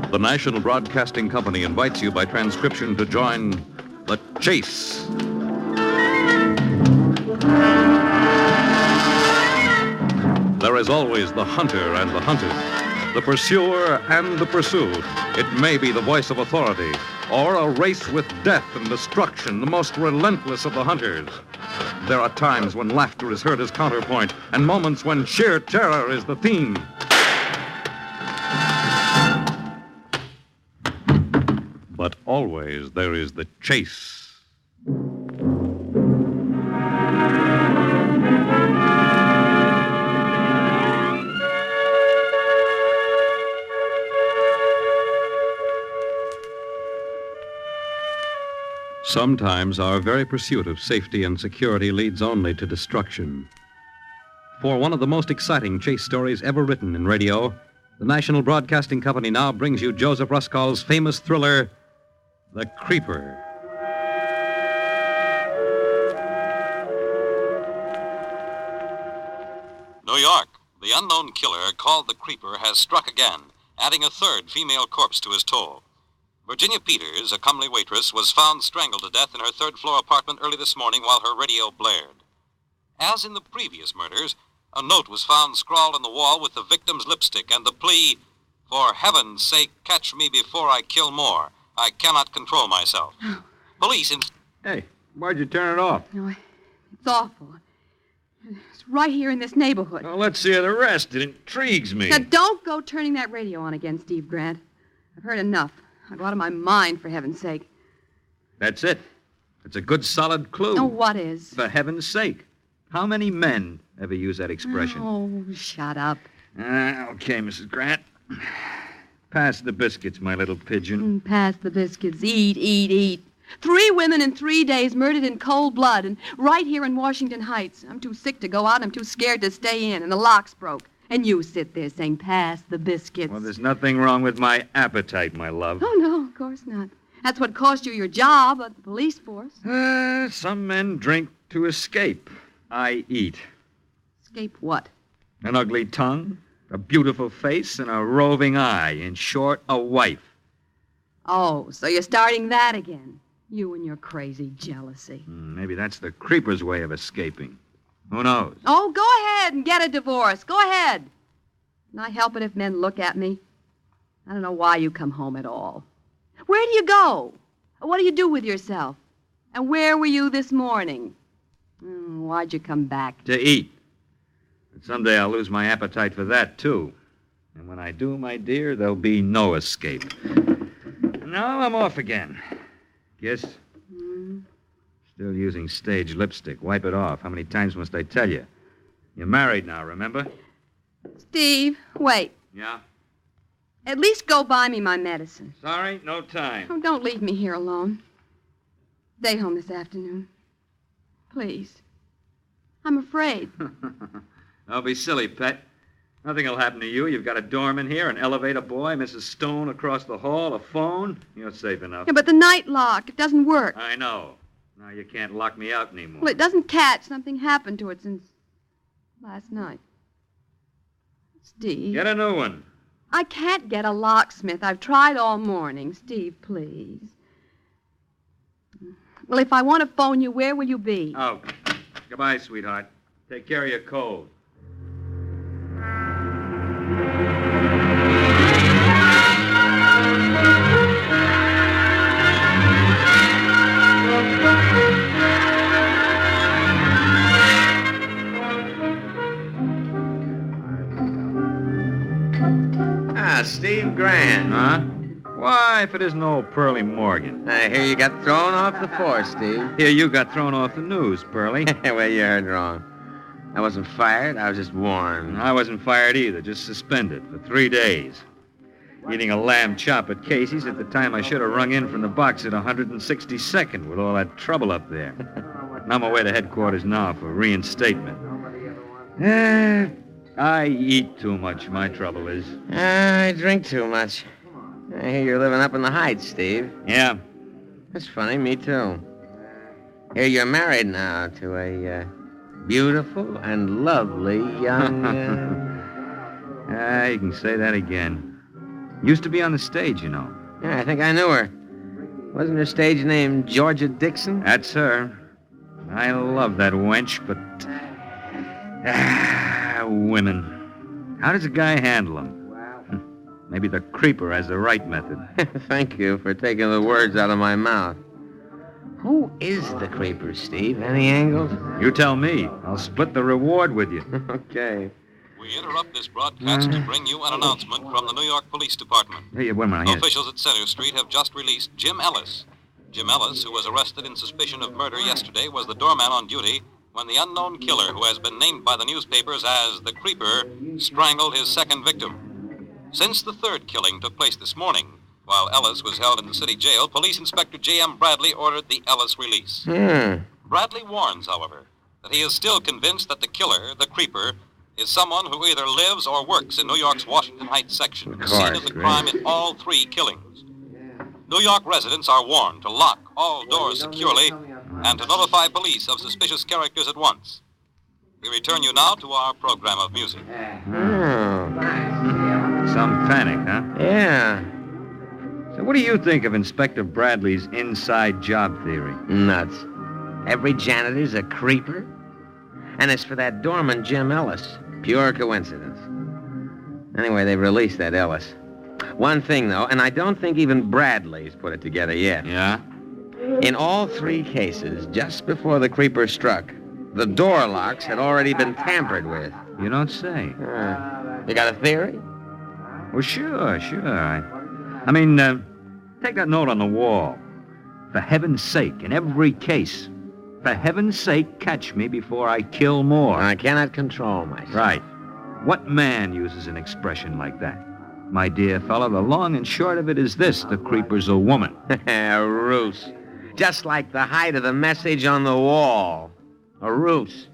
The National Broadcasting Company invites you by transcription to join The Chase. There is always the hunter and the hunted, the pursuer and the pursued. It may be the voice of authority, or a race with death and destruction, the most relentless of the hunters. There are times when laughter is heard as counterpoint, and moments when sheer terror is the theme. But always there is the chase. Sometimes our very pursuit of safety and security leads only to destruction. For one of the most exciting chase stories ever written in radio, the National Broadcasting Company now brings you Joseph Ruscall's famous thriller, The Creeper. New York. The unknown killer, called the Creeper, has struck again, adding a third female corpse to his toll. Virginia Peters, a comely waitress, was found strangled to death in her third-floor apartment early this morning while her radio blared. As in the previous murders, a note was found scrawled on the wall with the victim's lipstick and the plea, "For heaven's sake, catch me before I kill more. I cannot control myself." Police in... Hey, why'd you turn it off? No, it's awful. It's right here in this neighborhood. Well, let's hear the rest. It intrigues me. Now, don't go turning that radio on again, Steve Grant. I've heard enough. I'll go out of my mind, for heaven's sake. That's it. It's a good, solid clue. Oh, what is? For heaven's sake. How many men ever use that expression? Oh, shut up. Okay, Mrs. Grant. Pass the biscuits, my little pigeon. Pass the biscuits. Eat, eat, eat. 3 women in 3 days murdered in cold blood, and right here in Washington Heights. I'm too sick to go out, and I'm too scared to stay in, and the lock's broke. And you sit there saying, pass the biscuits. Well, there's nothing wrong with my appetite, my love. Oh, no, of course not. That's what cost you your job at the police force. Some men drink to escape. I eat. Escape what? An ugly tongue, a beautiful face, and a roving eye. In short, a wife. Oh, so you're starting that again. You and your crazy jealousy. Maybe that's the creeper's way of escaping. Who knows? Oh, go ahead and get a divorce. Go ahead. Can I help it if men look at me? I don't know why you come home at all. Where do you go? What do you do with yourself? And where were you this morning? Why'd you come back? To eat. But someday I'll lose my appetite for that, too. And when I do, my dear, there'll be no escape. Now I'm off again. Kiss? Still using stage lipstick. Wipe it off. How many times must I tell you? You're married now, remember? Steve, wait. Yeah? At least go buy me my medicine. Sorry, no time. Oh, don't leave me here alone. Stay home this afternoon. Please. I'm afraid. Don't be silly, pet. Nothing will happen to you. You've got a doorman here, an elevator boy, Mrs. Stone across the hall, a phone. You're safe enough. Yeah, but the night lock, it doesn't work. I know. Now you can't lock me out anymore. Well, it doesn't catch. Something happened to it since last night. Steve. Get a new one. I can't get a locksmith. I've tried all morning. Steve, please. Well, if I want to phone you, where will you be? Oh, goodbye, sweetheart. Take care of your cold. Steve Grant. Huh? Why, if it isn't old Pearlie Morgan. I hear you got thrown off the force, Steve. Here, you got thrown off the news, Pearlie. Well, you heard wrong. I wasn't fired. I was just warned. I wasn't fired either, just suspended for 3 days. Eating a lamb chop at Casey's at the time I should have rung in from the box at 162nd with all that trouble up there. And I'm away to headquarters now for reinstatement. I eat too much, my trouble is. I drink too much. I hear you're living up in the Heights, Steve. Yeah. That's funny, me too. Here you're married now to a beautiful and lovely young... You can say that again. Used to be on the stage, you know. Yeah, I think I knew her. Wasn't her stage name Georgia Dixon? That's her. I love that wench, but... women. How does a guy handle them? Maybe the creeper has the right method. Thank you for taking the words out of my mouth. Who is the creeper, Steve? Any angles? You tell me. I'll split the reward with you. Okay. We interrupt this broadcast to bring you an announcement from the New York Police Department. Hey, wait a minute. Officials at Center Street have just released Jim Ellis. Jim Ellis, who was arrested in suspicion of murder yesterday, was the doorman on duty when the unknown killer, who has been named by the newspapers as the Creeper, strangled his second victim. Since the third killing took place this morning, while Ellis was held in the city jail, Police Inspector J.M. Bradley ordered the Ellis release. Bradley warns, however, that he is still convinced that the killer, the Creeper, is someone who either lives or works in New York's Washington Heights section, the scene of the crime in all three killings. New York residents are warned to lock all doors securely and to notify police of suspicious characters at once. We return you now to our program of music. Some panic, huh? Yeah. So what do you think of Inspector Bradley's inside job theory? Nuts. Every janitor's a creeper. And as for that doorman, Jim Ellis, pure coincidence. Anyway, they've released that Ellis. One thing, though, and I don't think even Bradley's put it together yet. Yeah? In all three cases, just before the creeper struck, the door locks had already been tampered with. You don't say. You got a theory? Well, sure. I mean, take that note on the wall. For heaven's sake, in every case, for heaven's sake, catch me before I kill more. I cannot control myself. Right. What man uses an expression like that? My dear fellow, the long and short of it is this: the creeper's a woman. A ruse. Just like the height of the message on the wall. A ruse.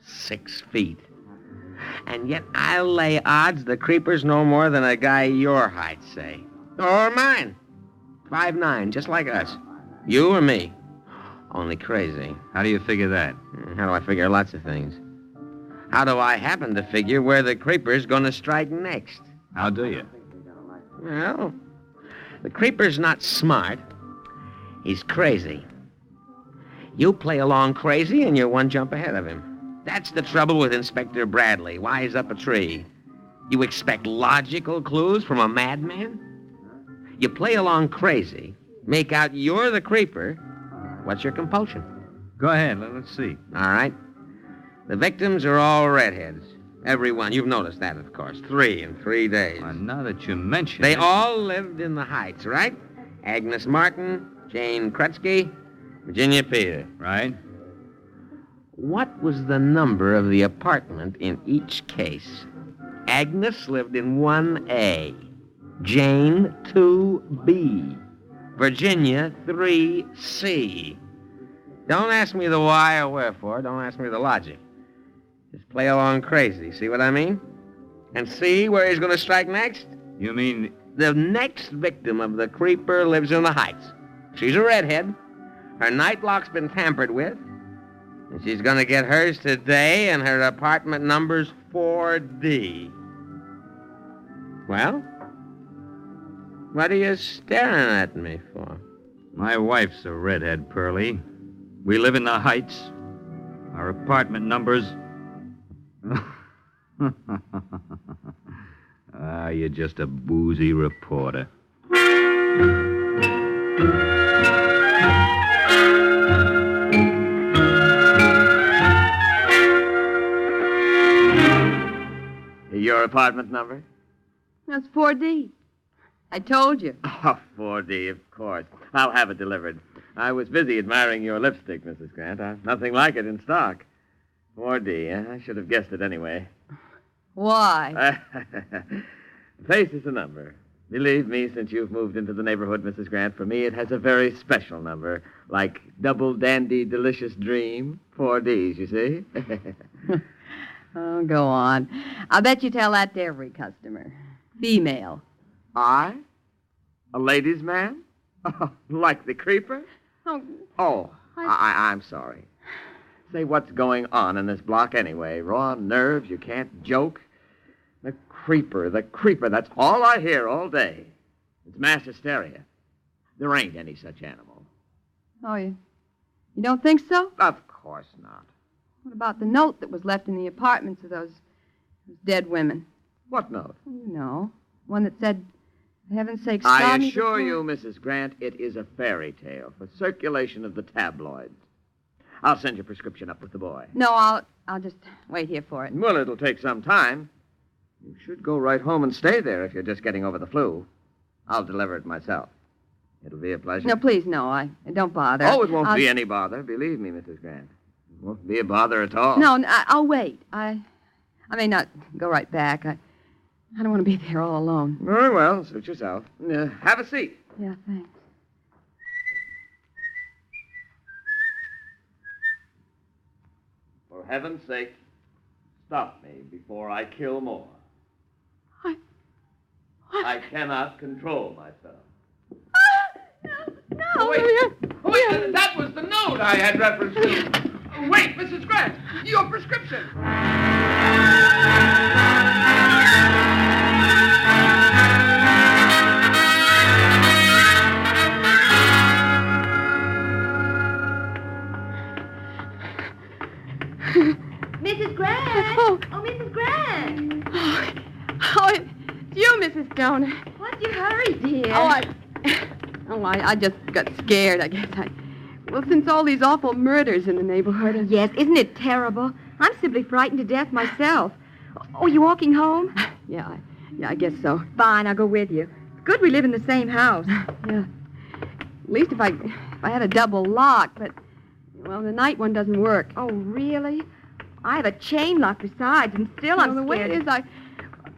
6 feet. And yet I'll lay odds the creeper's no more than a guy your height, say. Or mine. 5'9", just like us. You or me. Only crazy. How do you figure that? How do I figure lots of things? How do I happen to figure where the creeper's going to strike next? How do you? Well, the creeper's not smart. He's crazy. You play along crazy and you're one jump ahead of him. That's the trouble with Inspector Bradley, wise up a tree. You expect logical clues from a madman? You play along crazy, make out you're the creeper. What's your compulsion? Go ahead, let's see. All right. The victims are all redheads. Every one. You've noticed that, of course. 3 in 3 days. Well, now that you mention They it... all lived in the Heights, right? Agnes Martin, Jane Krutsky, Virginia Peter. Right. What was the number of the apartment in each case? Agnes lived in 1A. Jane, 2B. Virginia, 3C. Don't ask me the why or wherefore. Don't ask me the logic. Just play along crazy. See what I mean? And see where he's going to strike next? You mean... The next victim of the creeper lives in the Heights. She's a redhead. Her night lock's been tampered with. And she's going to get hers today, and her apartment number's 4D. Well? What are you staring at me for? My wife's a redhead, Pearlie. We live in the Heights. Our apartment numbers... You're just a boozy reporter. Your apartment number? That's 4D. I told you. Oh, 4D, of course. I'll have it delivered. I was busy admiring your lipstick, Mrs. Grant. Nothing like it in stock. 4D. I should have guessed it anyway. Why? Face is a number. Believe me, since you've moved into the neighborhood, Mrs. Grant, for me it has a very special number. Like Double Dandy Delicious Dream. 4Ds, you see? Oh, go on. I'll bet you tell that to every customer. Female. I? A ladies' man? Oh, like the creeper? Oh, I'm sorry. Say, what's going on in this block anyway? Raw nerves, you can't joke. The creeper, that's all I hear all day. It's mass hysteria. There ain't any such animal. oh, you don't think so? Of course not. What about the note that was left in the apartments of those dead women? What note? You know, one that said, for heaven's sake, I stop me assure before-" you, Mrs. Grant, it is a fairy tale for circulation of the tabloids. I'll send your prescription up with the boy. No, I'll just wait here for it. Well, it'll take some time. You should go right home and stay there if you're just getting over the flu. I'll deliver it myself. It'll be a pleasure. No, please, no. I don't bother. Oh, it won't I'll- be any bother. Believe me, Mrs. Grant. It won't be a bother at all. No, I'll wait. I may not go right back. I don't want to be there all alone. Very well. Suit yourself. Have a seat. Yeah, thanks. For heaven's sake, stop me before I kill more. What? I cannot control myself. No, Wait, that was the note I had reference to. Wait, Mrs. Grant, your prescription. Mrs. Grant! Oh. Oh, Mrs. Grant! Oh, it's you, Mrs. Stoner. What's your hurry, dear? I just got scared, I guess. Well, since all these awful murders in the neighborhood. Yes, isn't it terrible? I'm simply frightened to death myself. Oh, you walking home? Yeah, I guess so. Fine, I'll go with you. It's good we live in the same house. Yeah. At least if I had a double lock, but, well, the night one doesn't work. Oh, really? I have a chain lock besides, and still I'm the way scared. it is,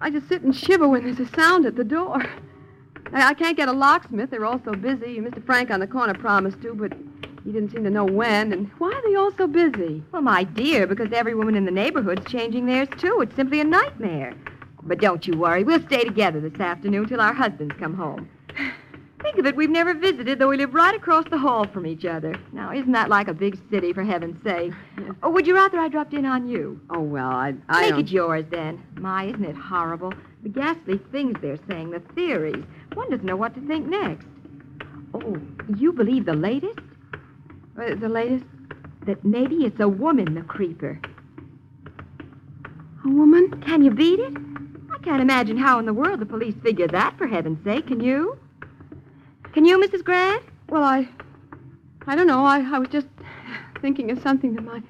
I just sit and shiver when there's a sound at the door. I can't get a locksmith. They're all so busy. Mr. Frank on the corner promised to, but he didn't seem to know when. And why are they all so busy? Well, my dear, because every woman in the neighborhood's changing theirs, too. It's simply a nightmare. But don't you worry. We'll stay together this afternoon till our husbands come home. Think of it, we've never visited, though we live right across the hall from each other. Now, isn't that like a big city, for heaven's sake? Yes. Or would you rather I dropped in on you? Oh, well, I Make don't... it yours, then. My, isn't it horrible? The ghastly things they're saying, the theories. One doesn't know what to think next. Oh, you believe the latest? The latest? That maybe it's a woman, the creeper. A woman? Can you beat it? I can't imagine how in the world the police figure that, for heaven's sake. Can you? Can you, Mrs. Grant? Well, I don't know. I was just thinking of something that my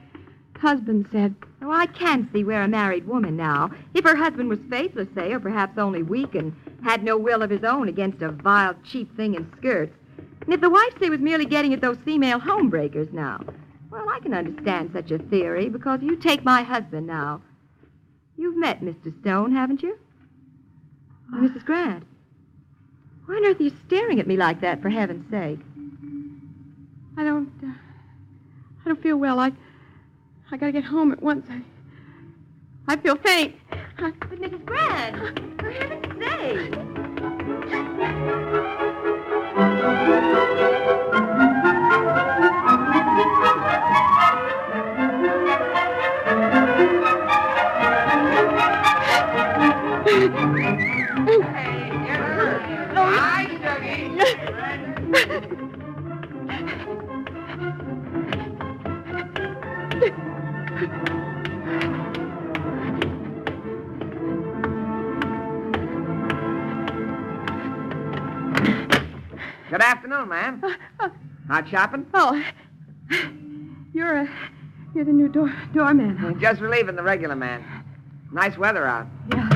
husband said. Oh, I can see where a married woman now, if her husband was faithless, say, or perhaps only weak and had no will of his own against a vile, cheap thing in skirts. And if the wife, say, was merely getting at those female homebreakers now, well, I can understand such a theory, because you take my husband now. You've met Mr. Stone, haven't you? Mrs. Grant. Why on earth are you staring at me like that, for heaven's sake? I don't feel well. I gotta get home at once. I feel faint. But Mrs. Grant, for heaven's sake. Hi, Stuckey. Good afternoon, ma'am. Out shopping? Oh, you're the new doorman. Just relieving the regular man. Nice weather out. Yeah.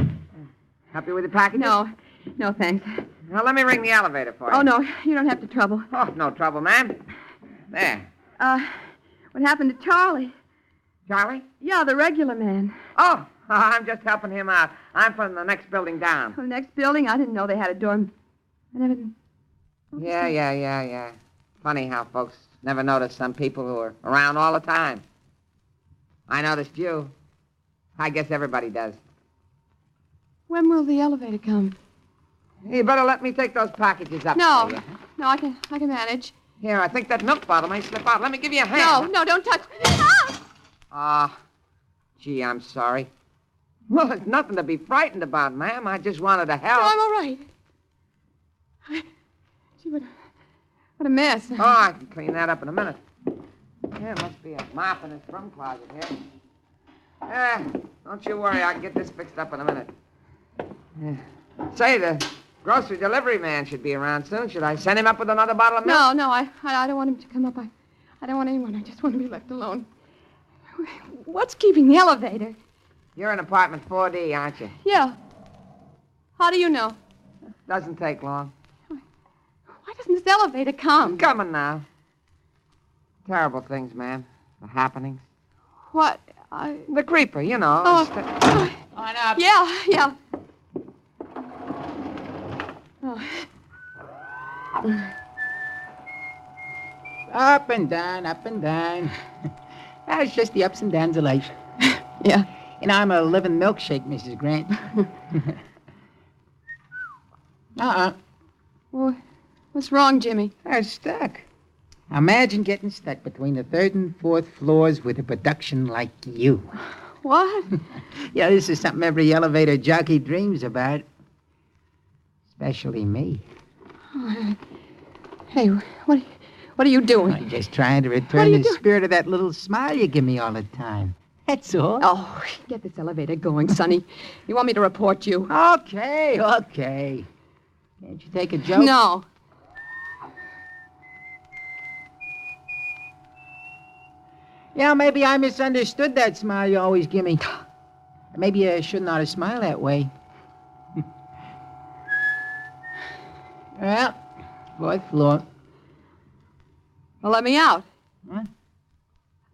Help you with your packages? No, thanks. Well, let me ring the elevator for you. Oh, no, you don't have to trouble. Oh, no trouble, ma'am. There. What happened to Charlie? Charlie? Yeah, the regular man. Oh, I'm just helping him out. I'm from the next building down. The next building? I didn't know they had a doorman. I never... Yeah. Funny how folks never notice some people who are around all the time. I noticed you. I guess everybody does. When will the elevator come? You better let me take those packages up. No. for you. No, I can manage. Here, I think that milk bottle may slip out. Let me give you a hand. No, don't touch. Ah! Gee, I'm sorry. Well, it's nothing to be frightened about, ma'am. I just wanted to help. No, I'm all right. Gee, what a mess. Oh, I can clean that up in a minute. There must be a mop in his broom closet here. Don't you worry. I can get this fixed up in a minute. Say, the grocery delivery man should be around soon. Should I send him up with another bottle of milk? No, I don't want him to come up. I don't want anyone. I just want to be left alone. What's keeping the elevator? You're in apartment 4D, aren't you? Yeah. How do you know? Doesn't take long. Why doesn't this elevator come? Coming now. Terrible things, ma'am. The happenings. What? The creeper, you know. Oh. On up. Yeah. Oh. Up and down, up and down. That's just the ups and downs of life. Yeah. And I'm a living milkshake, Mrs. Grant. Well, what's wrong, Jimmy? I'm stuck. Imagine getting stuck between the third and fourth floors with a production like you. What? Yeah, this is something every elevator jockey dreams about. Especially me. Hey, what are you doing? I'm just trying to return the spirit of that little smile you give me all the time. That's all. Oh, get this elevator going, Sonny. You want me to report you? Okay. Can't you take a joke? No. Yeah, maybe I misunderstood that smile you always give me. Maybe I shouldn't ought to smile that way. Well, fourth floor. Well, let me out. Huh?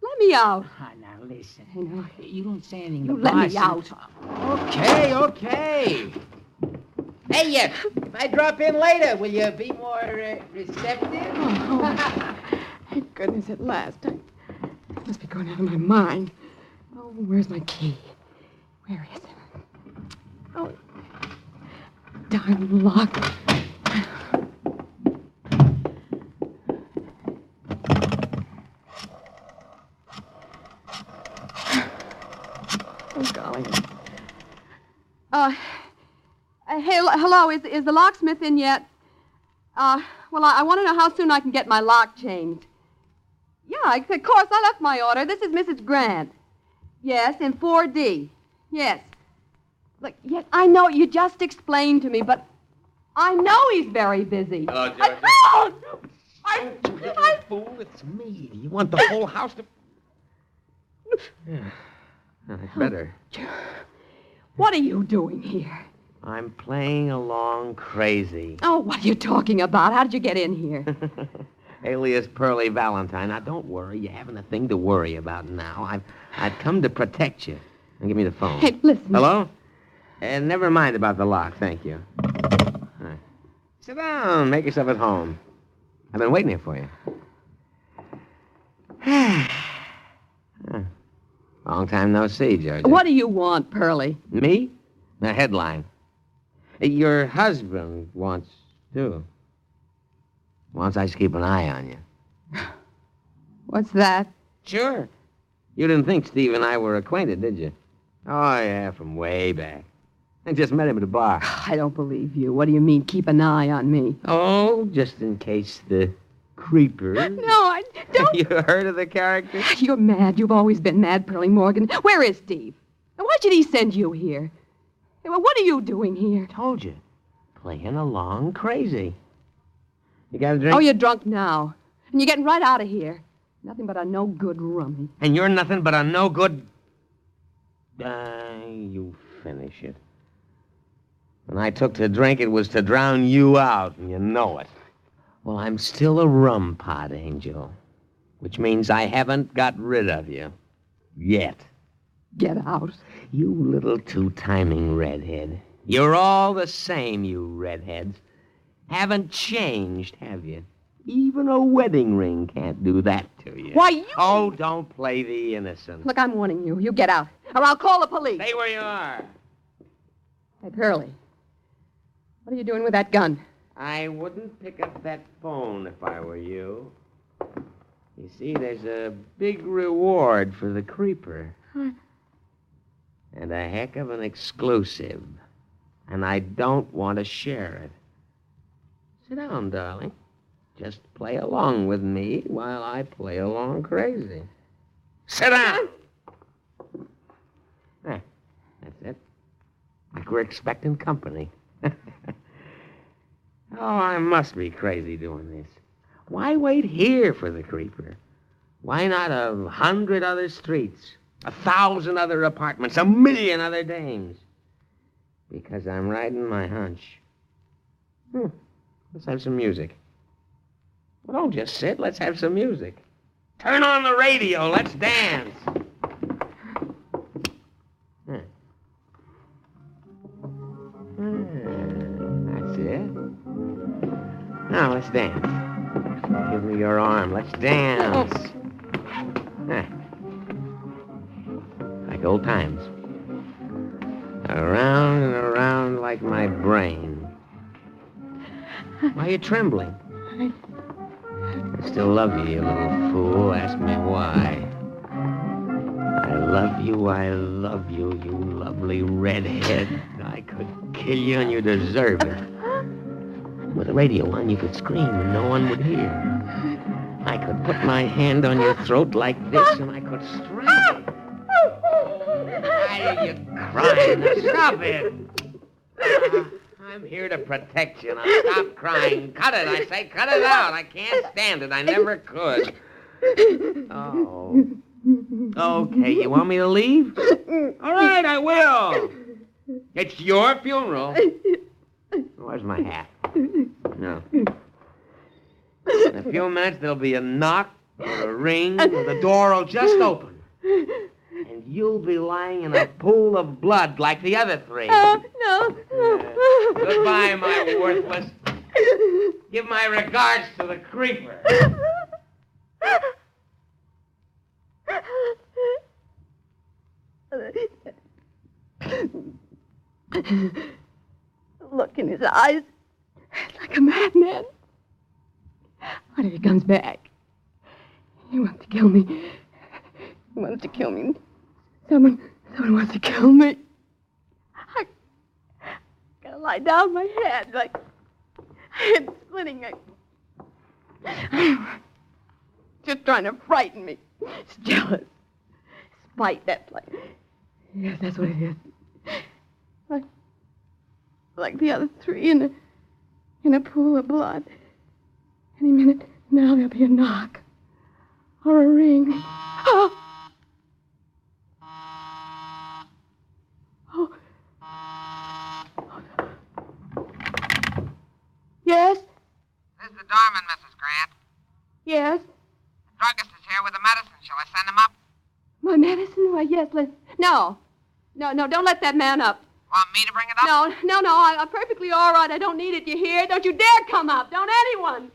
Let me out. Now listen. I know. You don't say anything You to let me boss. out. Okay. Hey, if I drop in later, will you be more receptive? Oh, thank goodness at last. I must be going out of my mind. Oh, where's my key? Where is it? Oh, darn lock. Oh, golly. Hey, hello, is the locksmith in yet? Well, I want to know how soon I can get my lock changed. Yeah, of course, I left my order. This is Mrs. Grant. Yes, in 4D. Yes. Look, yes, I know you just explained to me, but I know he's very busy. Hello, George. You fool, it's me. You want the whole house to... Yeah, that's better. What are you doing here? I'm playing along crazy. Oh, what are you talking about? How did you get in here? Alias Pearly Valentine. Now, don't worry. You haven't a thing to worry about now. I've come to protect you. Now, give me the phone. Hey, listen. Hello? Never mind about the lock, thank you. Right. Sit down. Make yourself at home. I've been waiting here for you. Long time no see, George. What do you want, Pearlie? Me? The headline. Your husband wants to. Wants us to keep an eye on you. What's that? Sure. You didn't think Steve and I were acquainted, did you? Oh, yeah, from way back. I just met him at a bar. I don't believe you. What do you mean, keep an eye on me? Oh, just in case the creeper... No, I don't... You heard of the character? You're mad. You've always been mad, Pearlie Morgan. Where is Steve? And why should he send you here? Well, what are you doing here? Told you. Playing along crazy. You got a drink? Oh, you're drunk now. And you're getting right out of here. Nothing but a no-good rummy. And you're nothing but a no-good... You finish it. When I took to drink, it was to drown you out, and you know it. Well, I'm still a rum pot angel, which means I haven't got rid of you. Yet. Get out. You little two-timing redhead. You're all the same, you redheads. Haven't changed, have you? Even a wedding ring can't do that to you. Why, you... Oh, don't play the innocent. Look, I'm warning you. You get out, or I'll call the police. Stay where you are. Hey, Pearlie. What are you doing with that gun? I wouldn't pick up that phone if I were you. You see, there's a big reward for the creeper. And a heck of an exclusive. And I don't want to share it. Sit down, darling. Just play along with me while I play along crazy. Sit down! There. That's it. Like we're expecting company. Oh, I must be crazy doing this. Why wait here for the creeper? Why not 100 other streets, 1,000 other apartments, 1,000,000 other dames? Because I'm riding my hunch. Let's have some music. Well, don't just sit. Let's have some music. Turn on the radio. Let's dance. That's it. Now, let's dance. Give me your arm. Let's dance. Like old times. Around and around like my brain. Why are you trembling? I still love you, you little fool. Ask me why. I love you, you lovely redhead. I could kill you and you deserve it. With the radio on, you could scream and no one would hear. I could put my hand on your throat like this and I could strangle. Why are you crying? Stop it. I'm here to protect you. Now stop crying. Cut it, I say. Cut it out. I can't stand it. I never could. Oh. Okay, you want me to leave? All right, I will. It's your funeral. Where's my hat? No. In a few minutes, there'll be a knock or a ring, or the door will just open. And you'll be lying in a pool of blood like the other three. No. Goodbye, my worthless. Give my regards to the creeper. Look in his eyes. It's like a madman. What if he comes back? He wants to kill me. He wants to kill me. Someone wants to kill me. I gotta lie down my head like head splitting. Just trying to frighten me. It's jealous. Spite, that's like... Yes, that's what it is. Like the other three in a pool of blood. Any minute now there'll be a knock. Or a ring. Oh! Yes? This is the doorman, Mrs. Grant. Yes? The druggist is here with the medicine. Shall I send him up? My medicine? Why, yes, No, don't let that man up. Want me to bring it up? No, I'm perfectly all right. I don't need it, you hear? Don't you dare come up. Don't anyone.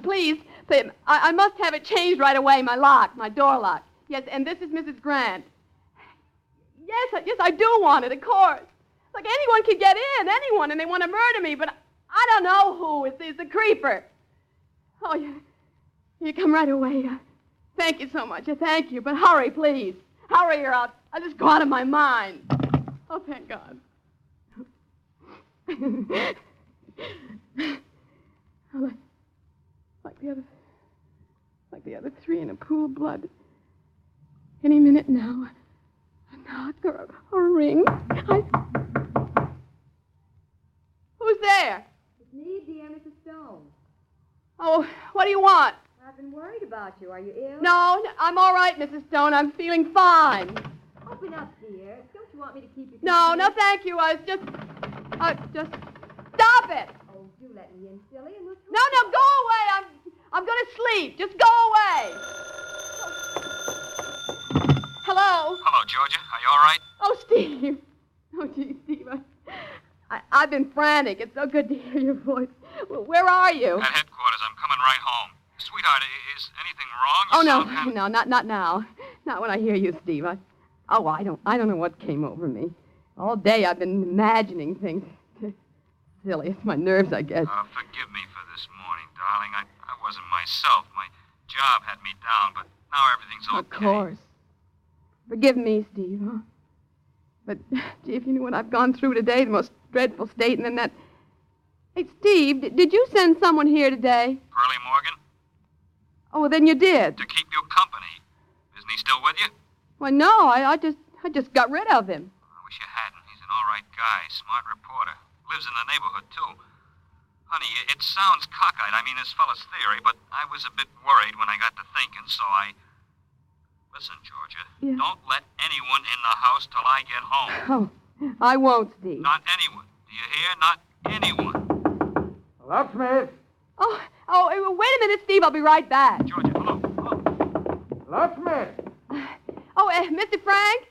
Please, I must have it changed right away, my door lock. Yes, and this is Mrs. Grant. Yes, I do want it, of course. Like, anyone can get in, anyone, and they want to murder me, but I don't know who. It's the creeper. Oh, you come right away. Thank you so much. Thank you, but hurry, please. Hurry, or I'll just go out of my mind. Oh, thank God. Like the other three in a pool of blood. Any minute now, a knock or a ring. Who's there? It's me, dear Mrs. Stone. Oh, what do you want? I've been worried about you. Are you ill? No, I'm all right, Mrs. Stone. I'm feeling fine. Open up, dear. Don't you want me to keep you No, company? thank you. I was just stop it. Oh, do let me in, silly, and we'll talk. No, go away. I'm going to sleep. Just go away. Hello? Hello, Georgia. Are you all right? Oh, Steve. Oh, gee, Steve. I've been frantic. It's so good to hear your voice. Well, where are you? At headquarters. I'm coming right home. Sweetheart, is anything wrong? Oh, You no, sound kind of- no, not now. Not when I hear you, Steve. I don't know what came over me. All day I've been imagining things. Silly. It's my nerves, I guess. Forgive me for this morning, darling. I wasn't myself. My job had me down, but now everything's okay. Of course. Forgive me, Steve. Huh? But, gee, if you knew what I've gone through today, the most dreadful state, and then that... Hey, Steve, did you send someone here today? Pearlie Morgan, Oh, well, then you did. to keep you company. Isn't he still with you? Well, no, I just got rid of him. I wish you hadn't. He's an all right guy, smart reporter. Lives in the neighborhood, too. Honey, it sounds cockeyed. I mean, this fella's theory, but I was a bit worried when I got to thinking, so I... Listen, Georgia, Yeah. don't let anyone in the house till I get home. Oh, I won't, Steve. Not anyone. Do you hear? Not anyone. Locksmith! Oh, wait a minute, Steve. I'll be right back. Georgia, hello. Locksmith! Oh, Mr. Frank?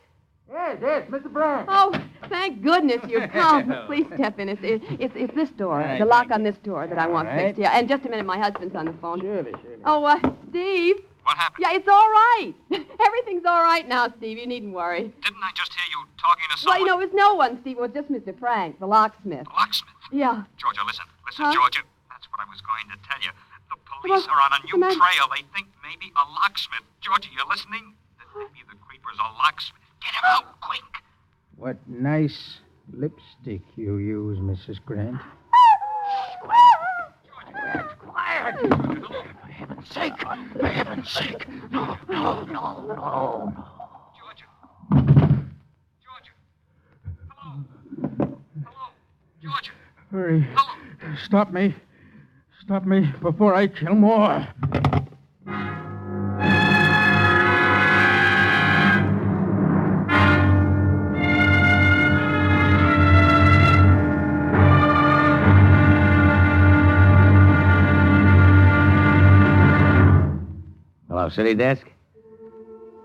Yes, Mr. Brown. Oh, thank goodness you've come. Please step in. It's this door, the lock on this door that I want fixed. Yeah, and just a minute, my husband's on the phone. Surely. Oh, Steve. What happened? Yeah, it's all right. Everything's all right now, Steve. You needn't worry. Didn't I just hear you talking to Well, someone? you know, it was no one, Steve. It was just Mr. Frank, the locksmith. Locksmith. Yeah. Georgia, listen, Huh? Georgia. That's what I was going to tell you. The police are on a new trail. They think maybe a locksmith. Georgia, you listening? That maybe the creeper's a locksmith. Get him out, quick. What nice lipstick you use, Mrs. Grant. Quiet. For heaven's sake. For heaven's sake. No. Georgia. Georgia. Hello. Georgia. Hurry. Hello. Stop me. Stop me before I kill more. Hello, City Desk?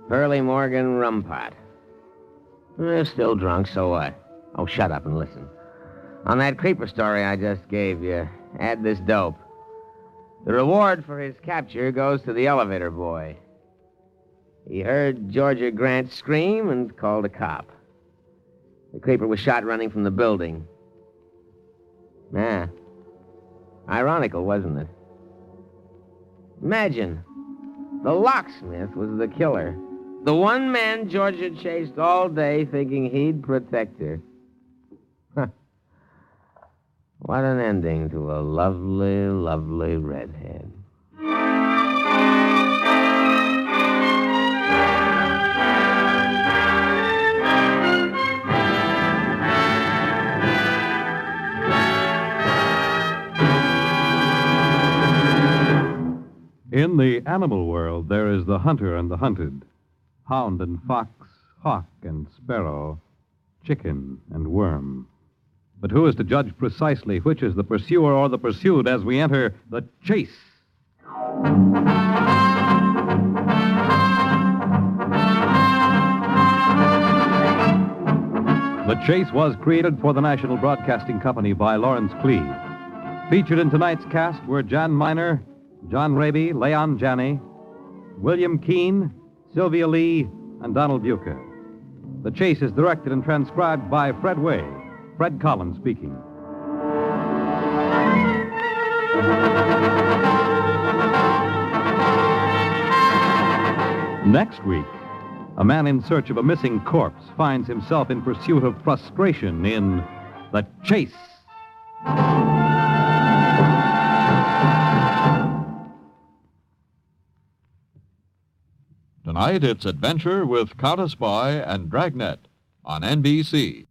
Pearlie Morgan rum pot. Still drunk, so what? Oh, shut up and listen. On that creeper story I just gave you, add this dope. The reward for his capture goes to the elevator boy. He heard Georgia Grant scream and called a cop. The creeper was shot running from the building. Ironical, wasn't it? Imagine, the locksmith was the killer. The one man Georgia chased all day thinking he'd protect her. What an ending to a lovely, lovely redhead. In the animal world, there is the hunter and the hunted, hound and fox, hawk and sparrow, chicken and worm. But who is to judge precisely which is the pursuer or the pursued as we enter the chase? The Chase was created for the National Broadcasting Company by Lawrence Cleave. Featured in tonight's cast were Jan Miner, John Raby, Leon Janney, William Keene, Sylvia Lee, and Donald Bucher. The Chase is directed and transcribed by Fred Way. Fred Collins speaking. Next week, a man in search of a missing corpse finds himself in pursuit of frustration in The Chase. Tonight, it's Adventure with Countess Boy and Dragnet on NBC.